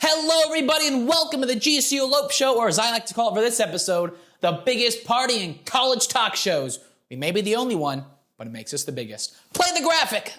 Hello, everybody, and welcome to the GCU Lope Show, or as I like to call it for this episode, the biggest party in college talk shows. We may be the only one, but it makes us the biggest. Play the graphic!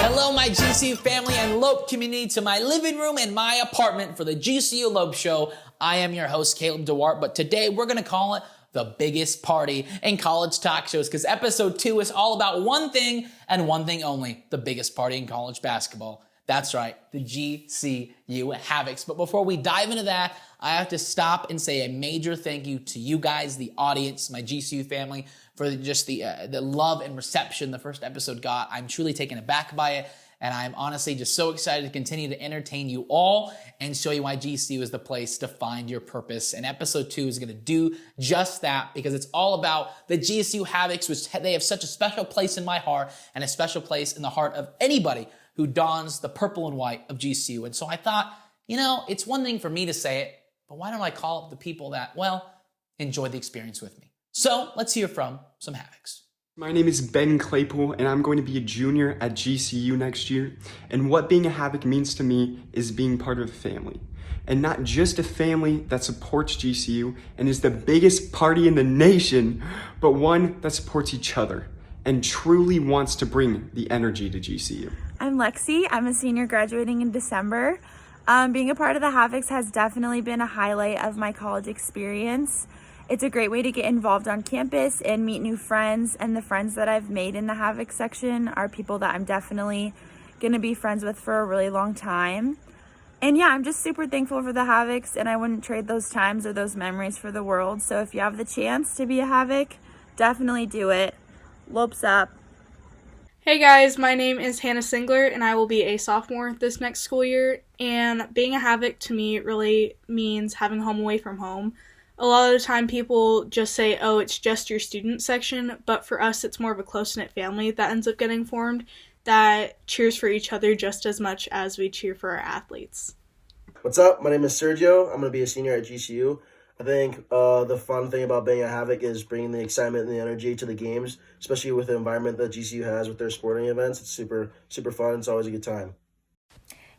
Hello, my GCU family and Lope community, to my living room and my apartment for the GCU Lope Show. I am your host, Caleb Duarte, but today we're going to call it the biggest party in college talk shows, because episode 2 is all about one thing and one thing only: the biggest party in college basketball. That's right, the GCU Havocs. But before we dive into that, I have to stop and say a major thank you to you guys, the audience, my GCU family, for just the love and reception the first episode got. I'm truly taken aback by it, and I'm honestly just so excited to continue to entertain you all and show you why GCU is the place to find your purpose. And episode 2 is going to do just that, because it's all about the GCU Havocs, which they have such a special place in my heart and a special place in the heart of anybody who dons the purple and white of GCU. And so I thought, it's one thing for me to say it, but why don't I call up the people that, enjoyed the experience with me? So let's hear from some Havocs. My name is Ben Claypool, and I'm going to be a junior at GCU next year. And what being a Havoc means to me is being part of a family. And not just a family that supports GCU and is the biggest party in the nation, but one that supports each other and truly wants to bring the energy to GCU. I'm Lexi. I'm a senior graduating in December. Being a part of the Havocs has definitely been a highlight of my college experience. It's a great way to get involved on campus and meet new friends, and the friends that I've made in the Havoc section are people that I'm definitely going to be friends with for a really long time. And yeah, I'm just super thankful for the Havocs, and I wouldn't trade those times or those memories for the world. So if you have the chance to be a Havoc, definitely do it. Lopes up. Hey guys, my name is Hannah Singler, and I will be a sophomore this next school year. And being a Havoc to me really means having home away from home. A lot of the time people just say, oh, it's just your student section, but for us it's more of a close-knit family that ends up getting formed that cheers for each other just as much as we cheer for our athletes. What's up? My name is Sergio. I'm going to be a senior at GCU. I think the fun thing about being a Havoc is bringing the excitement and the energy to the games, especially with the environment that GCU has with their sporting events. It's super, super fun. It's always a good time.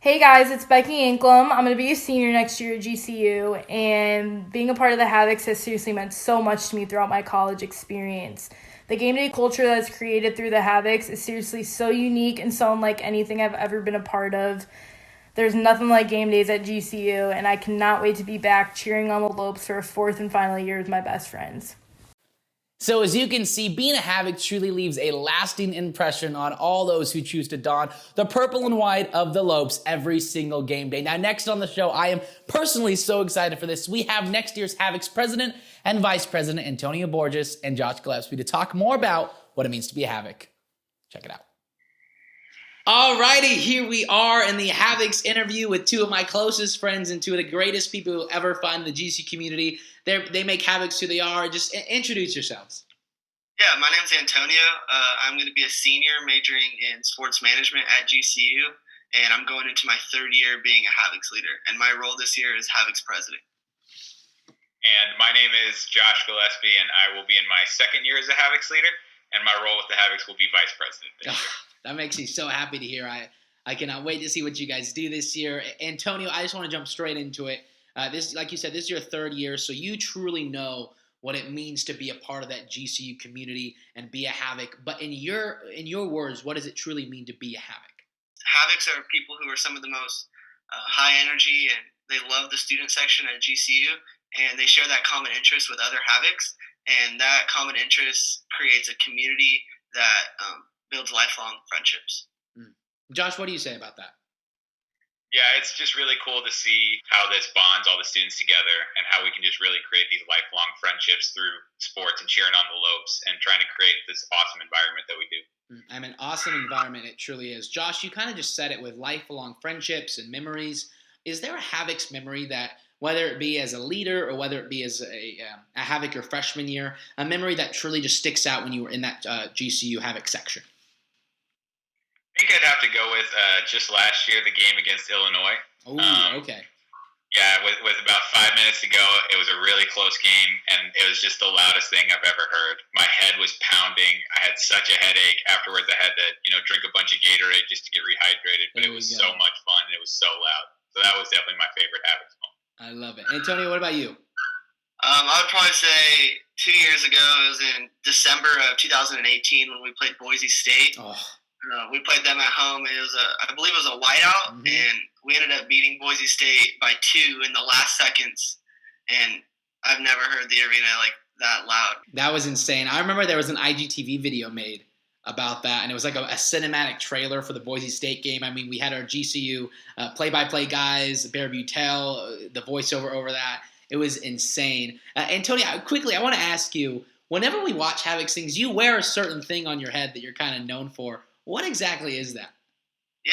Hey guys, it's Becky Inklum. I'm going to be a senior next year at GCU, and being a part of the Havocs has seriously meant so much to me throughout my college experience. The game day culture that's created through the Havocs is seriously so unique and so unlike anything I've ever been a part of. There's nothing like game days at GCU, and I cannot wait to be back cheering on the Lopes for a 4th and final year with my best friends. So as you can see, being a Havoc truly leaves a lasting impression on all those who choose to don the purple and white of the Lopes every single game day. Now, next on the show, I am personally so excited for this. We have next year's Havocs president and vice president, Antonio Borges and Josh Gillespie, to talk more about what it means to be a Havoc. Check it out. Alrighty, here we are in the Havocs interview with two of my closest friends and two of the greatest people you'll ever find in the GC community. They make Havocs who they are. Just introduce yourselves. Yeah, my name's Antonio. I'm going to be a senior majoring in sports management at GCU, and I'm going into my 3rd year being a Havocs leader. And my role this year is Havocs president. And my name is Josh Gillespie, and I will be in my 2nd year as a Havocs leader, and my role with the Havocs will be vice president this year. That makes me so happy to hear. I cannot wait to see what you guys do this year. Antonio, I just want to jump straight into it. This, like you said, this is your 3rd year, so you truly know what it means to be a part of that GCU community and be a Havoc. But in your words, what does it truly mean to be a Havoc? Havocs are people who are some of the most high energy, and they love the student section at GCU, and they share that common interest with other Havocs, and that common interest creates a community that builds lifelong friendships. Josh, what do you say about that? Yeah, it's just really cool to see how this bonds all the students together and how we can just really create these lifelong friendships through sports and cheering on the Lopes and trying to create this awesome environment that we do. An awesome environment, it truly is. Josh, you kind of just said it with lifelong friendships and memories. Is there a Havocs memory that, whether it be as a leader or whether it be as a Havoc your freshman year, a memory that truly just sticks out when you were in that GCU Havoc section? I think I'd have to go with just last year, the game against Illinois. Oh, okay. Yeah, with about 5 minutes to go, it was a really close game, and it was just the loudest thing I've ever heard. My head was pounding. I had such a headache. Afterwards, I had to, drink a bunch of Gatorade just to get rehydrated, but it was so much fun, and it was so loud. So that was definitely my favorite Havocs moment. I love it. Antonio, what about you? I would probably say 2 years ago, it was in December of 2018 when we played Boise State. Oh. We played them at home. I believe it was a whiteout, and we ended up beating Boise State by 2 in the last seconds. And I've never heard the arena like that loud. That was insane. I remember there was an IGTV video made about that, and it was like a cinematic trailer for the Boise State game. I mean, we had our GCU play-by-play guys, Bear Butel, the voiceover over that. It was insane. Antonio, quickly, I want to ask you, whenever we watch Havocs things, you wear a certain thing on your head that you're kind of known for. What exactly is that? Yeah,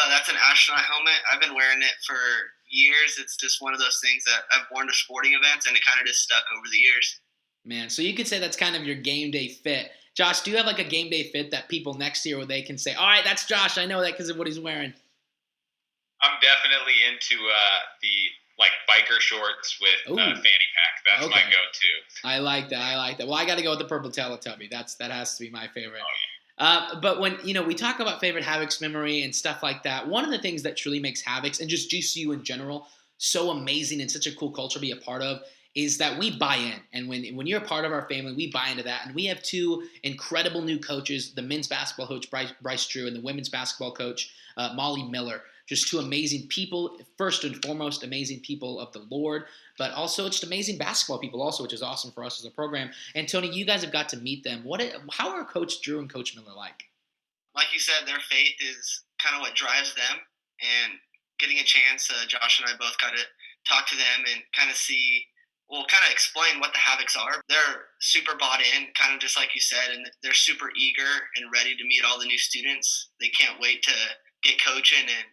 that's an astronaut helmet. I've been wearing it for years. It's just one of those things that I've worn to sporting events, and it kind of just stuck over the years. Man, so you could say that's kind of your game day fit. Josh, do you have like a game day fit that people next to you where they can say, all right, that's Josh, I know that because of what he's wearing? I'm definitely into the biker shorts with fanny pack. That's my go-to. I like that. Well, I got to go with the purple Teletubby. That has to be my favorite. But when we talk about favorite Havocs memory and stuff like that, one of the things that truly makes Havocs and just GCU in general so amazing and such a cool culture to be a part of is that we buy in. And when you're a part of our family, we buy into that. And we have 2 incredible new coaches, the men's basketball coach, Bryce Drew, and the women's basketball coach, Molly Miller. Just 2 amazing people, first and foremost, amazing people of the Lord, but also just amazing basketball people also, which is awesome for us as a program. And Tony, you guys have got to meet them. How are Coach Drew and Coach Miller like? Like you said, their faith is kind of what drives them. And getting a chance, Josh and I both got to talk to them and kind of explain what the Havocs are. They're super bought in, kind of just like you said, and they're super eager and ready to meet all the new students. They can't wait to get coaching and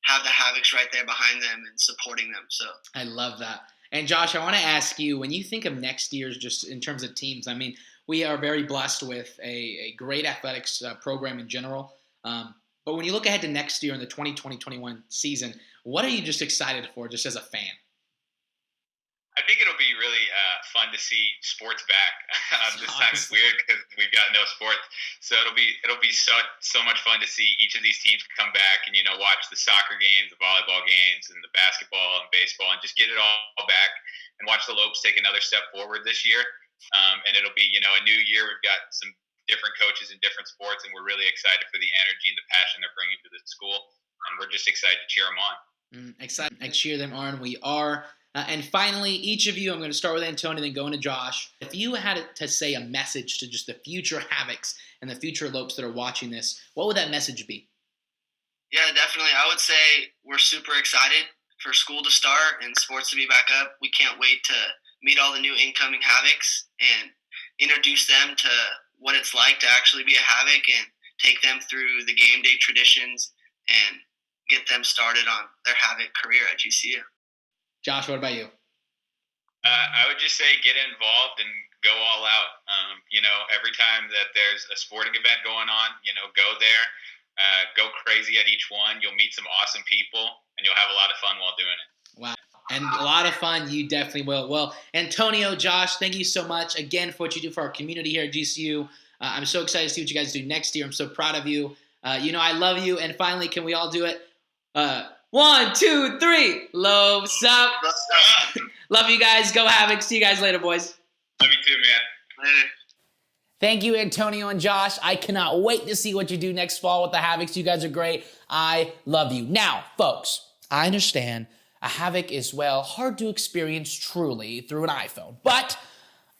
have the Havocs right there behind them and supporting them. So I love that. And Josh, I want to ask you, when you think of next year's just in terms of teams, I mean, we are very blessed with a great athletics program in general. But when you look ahead to next year in the 2020-21 season, what are you just excited for just as a fan? I think it'll be really fun to see sports back. This time is weird because we've got no sports, so it'll be so much fun to see each of these teams come back and watch the soccer games, the volleyball games, and the basketball and baseball, and just get it all back and watch the Lopes take another step forward this year. And it'll be a new year. We've got some different coaches in different sports, and we're really excited for the energy and the passion they're bringing to the school, and we're just excited to cheer them on. Excited to cheer them on. We are. And finally, each of you, I'm going to start with Antonio, then go into Josh. If you had to say a message to just the future Havocs and the future Lopes that are watching this, what would that message be? Yeah, definitely. I would say we're super excited for school to start and sports to be back up. We can't wait to meet all the new incoming Havocs and introduce them to what it's like to actually be a Havoc and take them through the game day traditions and get them started on their Havoc career at GCU. Josh, what about you? I would just say get involved and go all out. Every time that there's a sporting event going on, go there, go crazy at each one. You'll meet some awesome people, and you'll have a lot of fun while doing it. Wow. And a lot of fun, you definitely will. Well, Antonio, Josh, thank you so much again for what you do for our community here at GCU. I'm so excited to see what you guys do next year. I'm so proud of you. I love you. And finally, can we all do it? 1, 2, 3. Lopes up. Love you guys. Go Havocs. See you guys later, boys. Love you too, man. Later. Thank you, Antonio and Josh. I cannot wait to see what you do next fall with the Havocs. You guys are great. I love you. Now, folks, I understand a Havoc is, hard to experience truly through an iPhone, but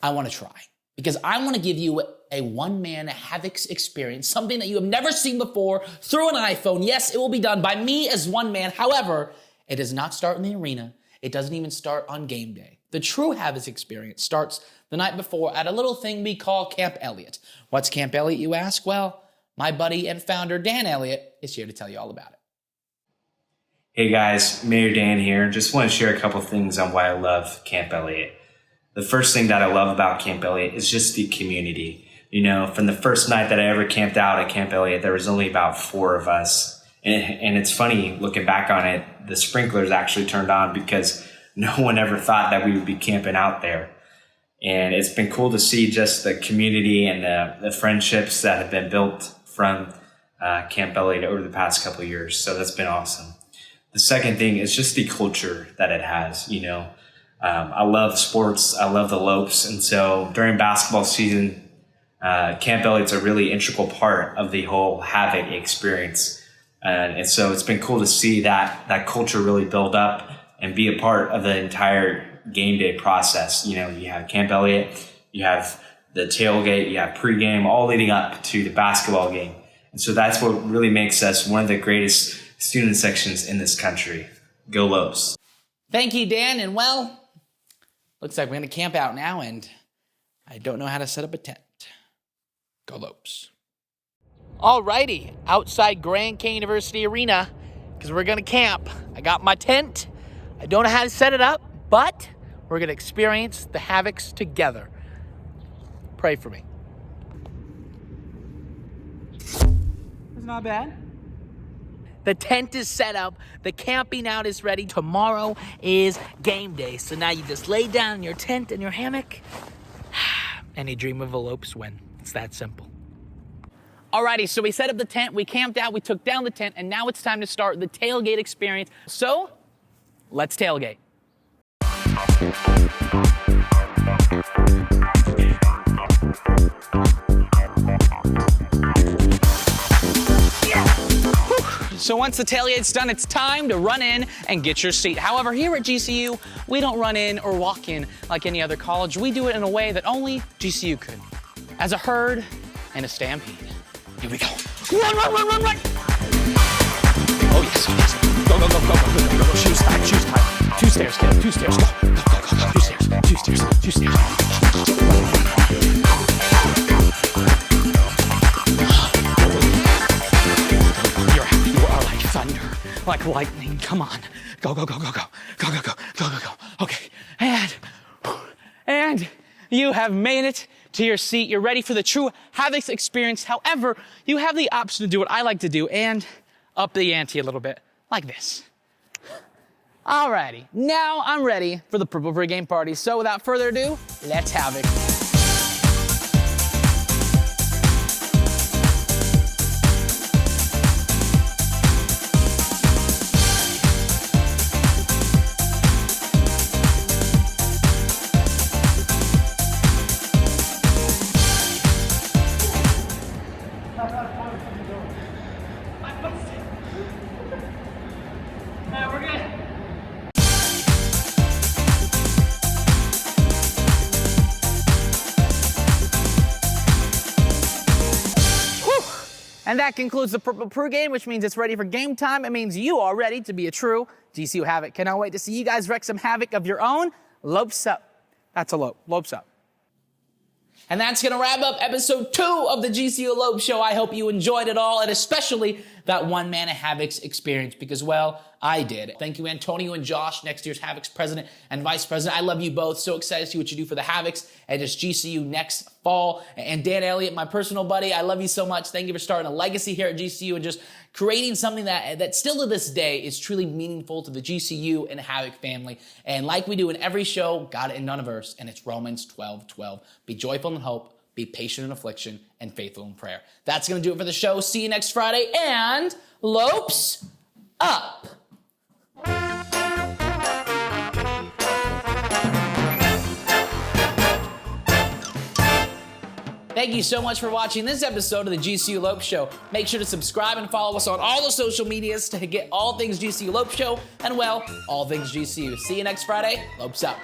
I want to try because I want to give you a one-man Havocs experience, something that you have never seen before through an iPhone. Yes, it will be done by me as one man. However, it does not start in the arena. It doesn't even start on game day. The true Havocs experience starts the night before at a little thing we call Camp Elliot. What's Camp Elliot, you ask? Well, my buddy and founder, Dan Elliott, is here to tell you all about it. Hey guys, Mayor Dan here. Just want to share a couple things on why I love Camp Elliot. The first thing that I love about Camp Elliot is just the community. From the first night that I ever camped out at Camp Elliot, there was only about 4 of us. And it's funny looking back on it, the sprinklers actually turned on because no one ever thought that we would be camping out there. And it's been cool to see just the community and the friendships that have been built from Camp Elliot over the past couple of years. So that's been awesome. The second thing is just the culture that it has. I love sports. I love the Lopes. And so during basketball season, Camp Elliot's a really integral part of the whole Havoc experience. And so it's been cool to see that culture really build up and be a part of the entire game day process. You have Camp Elliot, you have the tailgate, you have pregame, all leading up to the basketball game. And so that's what really makes us one of the greatest student sections in this country. Go Lopes. Thank you, Dan. And well, looks like we're going to camp out now, and I don't know how to set up a tent. Go Lopes. Alrighty, outside Grand Canyon University Arena, because we're going to camp. I got my tent. I don't know how to set it up, but we're going to experience the Havocs together. Pray for me. It's not bad. The tent is set up. The camping out is ready. Tomorrow is game day. So now you just lay down in your tent and your hammock and you dream of a Lopes win. It's that simple. Alrighty, so we set up the tent, we camped out, we took down the tent, and now it's time to start the tailgate experience. So, let's tailgate. So once the tailgate's done, it's time to run in and get your seat. However, here at GCU, we don't run in or walk in like any other college. We do it in a way that only GCU could. As a herd and a stampede. Here we go. Run, run, run, run, run! Oh yes, oh yes. Go, go, go, go, go, go, go, go. Shoes tied, shoes tied. 2 stairs, Caleb, 2 stairs. Go, go, go, go, go. 2 stairs, 2 stairs, 2 stairs. You are like thunder, like lightning. Come on. Go, go, go, go, go. Go, go, go, go, go, go. Okay, and you have made it to your seat. You're ready for the true Havocs experience. However, you have the option to do what I like to do and up the ante a little bit, like this. Alrighty, now I'm ready for the Purple Pregame Party. So without further ado, let's have it. And that concludes the Purple Pregame, which means it's ready for game time. It means you are ready to be a true GCU Havoc. Cannot wait to see you guys wreck some havoc of your own. Lopes up. That's a lope. Lopes up. And that's going to wrap up episode 2 of the GCU Lope Show. I hope you enjoyed it all, and especially that one man of Havocs experience, because, well, I did. Thank you, Antonio and Josh, next year's Havocs president and vice president. I love you both. So excited to see what you do for the Havocs and just GCU next fall. And Dan Elliot, my personal buddy, I love you so much. Thank you for starting a legacy here at GCU and just creating something that still to this day is truly meaningful to the GCU and Havoc family. And like we do in every show, got it in none of verse, and it's Romans 12:12. Be joyful in hope, be patient in affliction, and faithful in prayer. That's going to do it for the show. See you next Friday, and Lopes up. Thank you so much for watching this episode of the GCU Lope Show. Make sure to subscribe and follow us on all the social medias to get all things GCU Lope Show and, well, all things GCU. See you next Friday. Lopes up.